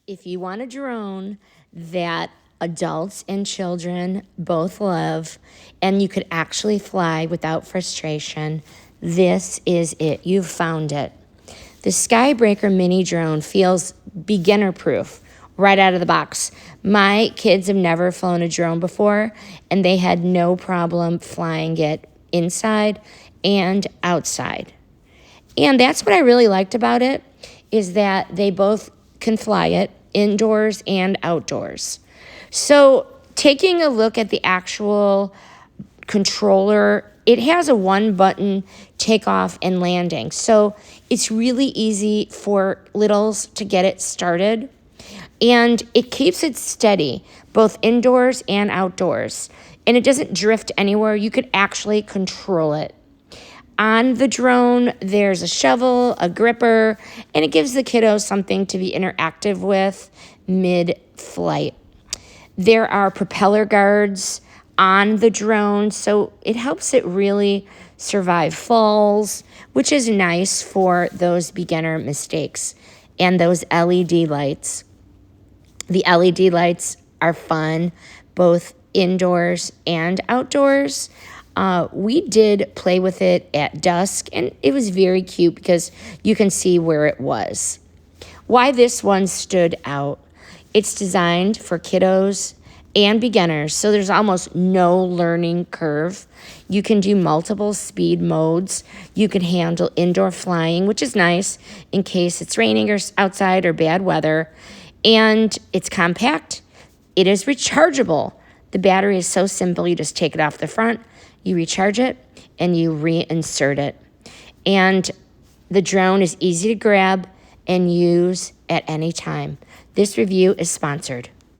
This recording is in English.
If you want a drone that adults and children both love, and you could actually fly without frustration, this is it. You've found it. The Skybreaker mini drone feels beginner-proof right out of the box. My kids have never flown a drone before, and they had no problem flying it inside and outside. And that's what I really liked about it, is that they both can fly it indoors and outdoors. So taking a look at the actual controller, it has a one-button takeoff and landing. So it's really easy for littles to get it started. And it keeps it steady, both indoors and outdoors. And it doesn't drift anywhere. You could actually control it. On the drone, there's a shovel, a gripper, and it gives the kiddos something to be interactive with mid-flight. There are propeller guards on the drone, so it helps it really survive falls, which is nice for those beginner mistakes. And those LED lights. The LED lights are fun, both indoors and outdoors. We did play with it at dusk, and it was very cute because you can see where it was. Why this one stood out: it's designed for kiddos and beginners, so there's almost no learning curve. You can do multiple speed modes. You can handle indoor flying, which is nice in case it's raining or outside or bad weather. And it's compact. It is rechargeable. The battery is so simple. You just take it off the front, you recharge it, and you reinsert it. And the drone is easy to grab and use at any time. This review is sponsored.